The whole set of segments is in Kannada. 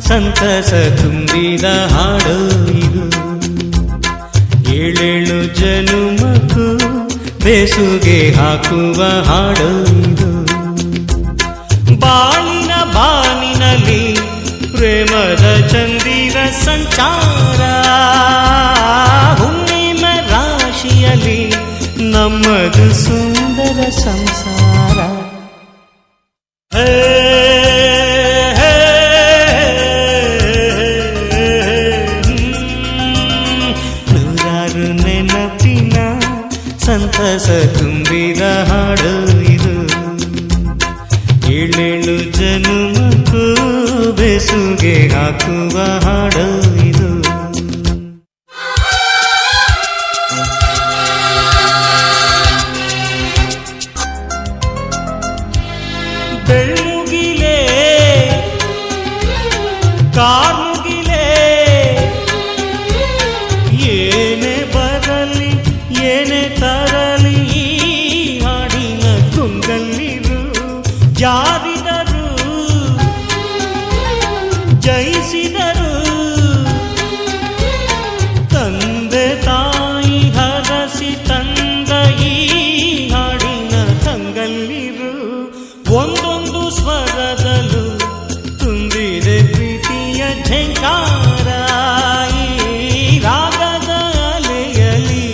ಸಂತಸ ತುಂಬಿದ ಹಾಡು ಇದು. ಏಳೇಳು ಜನುಮಕ್ಕೂ ಬೇಸುಗೆ ಹಾಕುವ ಹಾಡು ಇದು. ಬಾಳಿನ ಬಾನಿನಲ್ಲಿ ಪ್ರೇಮದ ಚಂದಿರ ಸಂಚಾರ, ಹುಣ್ಣಿಮೆ ರಾಶಿಯಲ್ಲಿ ನಮ್ಮದು ಸುಂದರ ಸಂಸಾರ. ನೂರಾರು ನೆನಪಿನ ಸಂತಸ ತುಂಬಿದ ಹಾಡು ಇದು. ಏಳೇಳು ಜನುಮಕ್ಕೂ ಬೇಸುಗೆ ಹಾಕುವ ಹಾಡು ಇದು. ಬೆಳ್ಳುಗಿಲೇ ಕಾರ್ಮುಗಿಲೇ ಏನೇ ಬರಲಿ ಏನೇ ತರಲಿ ಈ ಹಾಡಿನ ಗುಂಗಲ್ಲಿರು. ಜಾರಿದರು ಜಯಿಸಿದರು ತಂದೆ ತಾಯಿ ಹರಸಿ ತಂದ ಈ ಹಾಡಿನ ತಂಗಲ್ಲಿರು. ಒಂದೊಂದು ಸ್ವರದಲ್ಲೂ ತುಂಬಿದೆ ಪ್ರೀತಿಯ ಝಂಕಾರ. ಈ ರಾಗದ ಅಲೆಯಲಿ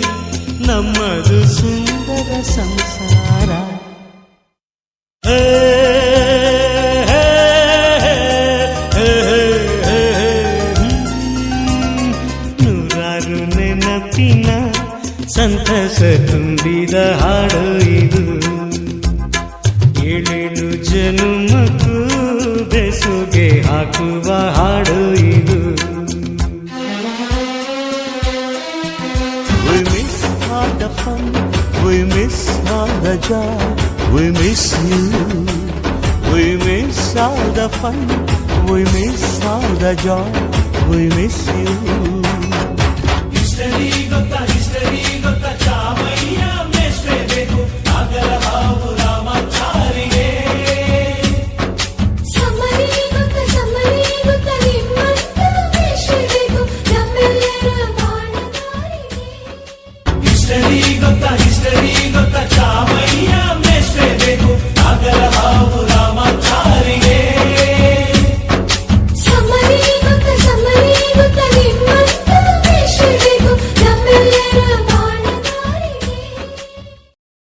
ನಮ್ಮದು ಸುಂದರ ಸಂಸಾರ. ನೂರಾರು ನೆನಪಿನ ಸಂತಸ ತುಂಬಿದ ಹಾಡು ಇದು. ಏಳೇಳು ಜನುಮಕ್ಕೂ ಬೆಸುಗೆ ಹಾಕುವ ಹಾಡು ಇದು. We miss all the fun, we miss all the joy, we miss you. We miss all the fun, we miss all the joy, we miss you. History gotta